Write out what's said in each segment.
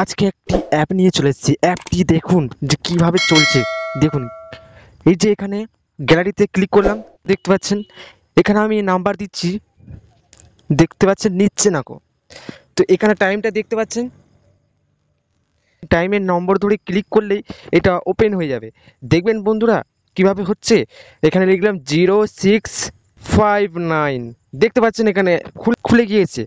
আজকে একটি অ্যাপ নিয়ে চলে এসেছি। অ্যাপটি দেখুন যে কিভাবে চলছে। দেখুন, এই যে এখানে গ্যালারিতে ক্লিক করলাম, দেখতে পাচ্ছেন এখানে আমি নাম্বার দিচ্ছি, দেখতে পাচ্ছেন নিচ্ছে না কো। তো এখানে টাইমটা দেখতে পাচ্ছেন, টাইমের নম্বর ধরে ক্লিক করলেই এটা ওপেন হয়ে যাবে। দেখবেন বন্ধুরা কিভাবে হচ্ছে। এখানে লিখলাম 0659, দেখতে পাচ্ছেন এখানে খুলে গিয়েছে।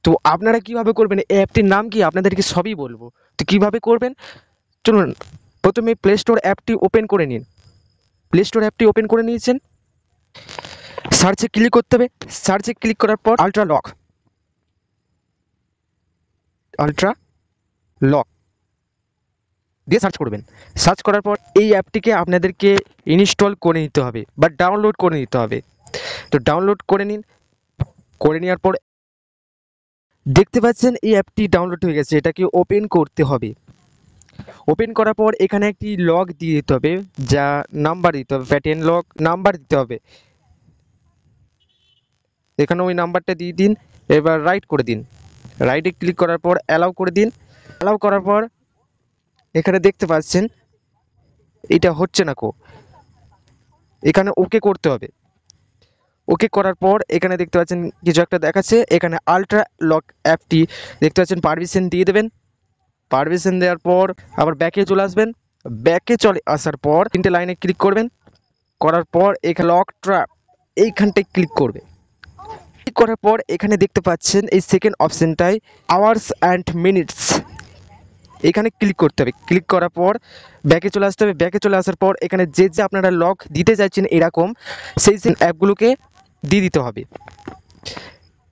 তো আপনারা কিভাবে করবেন, এই অ্যাপটির নাম কি আপনাদেরকে সবই বলবো। তো কিভাবে করবেন চলুন, প্রথমে প্লে স্টোর অ্যাপটি ওপেন করে নিন। প্লে স্টোর অ্যাপটি ওপেন করে নিয়েছেন, সার্চে ক্লিক করতে হবে। সার্চে ক্লিক করার পর আলট্রা লক দিয়ে সার্চ করবেন। সার্চ করার পর এই অ্যাপটিকে আপনাদেরকে ইনস্টল করে নিতে হবে বা ডাউনলোড করে নিতে হবে। তো ডাউনলোড করে নিন। করে নেওয়ার পর দেখতে পাচ্ছেন এই অ্যাপটি ডাউনলোড হয়ে গেছে, এটাকে ওপেন করতে হবে। ওপেন করার পর এখানে একটি লক দিয়ে দিতে হবে, যা নাম্বার দিতে হবে, প্যাটার্ন লক নাম্বার দিতে হবে। এখানে ওই নাম্বারটা দিয়ে দিন। এবার রাইট করে দিন। রাইটে ক্লিক করার পর অ্যালাউ করে দিন। অ্যালাউ করার পর এখানে দেখতে পাচ্ছেন এটা হচ্ছে না কো, এখানে ওকে করতে হবে। ওকে করার পর এখানে দেখতে পাচ্ছেন কিছু একটা দেখাচ্ছে, এখানে আলট্রা লক অ্যাপটি দেখতে পাচ্ছেন পারমিশন দিয়ে দেবেন। পারমিশন দেওয়ার পর আবার ব্যাকে চলে আসবেন। ব্যাকে চলে আসার পর তিনটে লাইনে ক্লিক করবেন। করার পর এখানে লক ট্র্যাপ এইখানটায় ক্লিক করবে। ক্লিক করার পর এখানে দেখতে পাচ্ছেন এই সেকেন্ড অপশনটায় আওয়ার্স অ্যান্ড মিনিটস, এখানে ক্লিক করতে হবে। ক্লিক করার পর ব্যাকে চলে আসতে হবে। ব্যাকে চলে আসার পর এখানে যে যে আপনারা লক দিতে চাইছেন এরকম সেই অ্যাপগুলোকে দিয়ে দিতে হবে।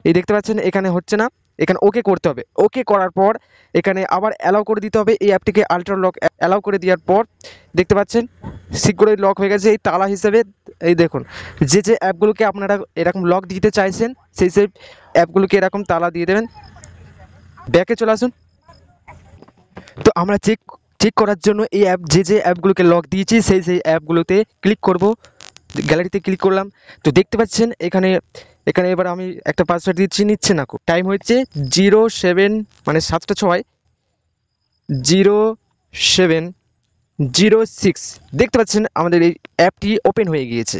এই দেখতে পাচ্ছেন এখানে হচ্ছে না, এখানে ওকে করতে হবে। ওকে করার পর এখানে আবার অ্যালাউ করে দিতে হবে এই অ্যাপটিকে। আলট্রা লক অ্যালাউ করে দেওয়ার পর দেখতে পাচ্ছেন শীঘ্রই লক হয়ে গেছে। এই তালা হিসেবে এই দেখুন যে যে অ্যাপগুলোকে আপনারা এরকম লক দিতে চাইছেন সেই সেই অ্যাপগুলোকে এরকম তালা দিয়ে দেবেন। ব্যাকে চলে আসুন। তো আমরা চেক চেক করার জন্য এই অ্যাপ যে যে অ্যাপগুলোকে লক দিয়েছি সেই সেই অ্যাপগুলোতে ক্লিক করব। গ্যালারিতে ক্লিক করলাম। তো দেখতে পাচ্ছেন এখানে এখানে এবার আমি একটা পাসওয়ার্ড দিচ্ছি, নিচ্ছে না। টাইম হচ্ছে 07 মানে 7টা 6 0706। দেখতে পাচ্ছেন আমাদের এই অ্যাপটি ওপেন হয়ে গিয়েছে।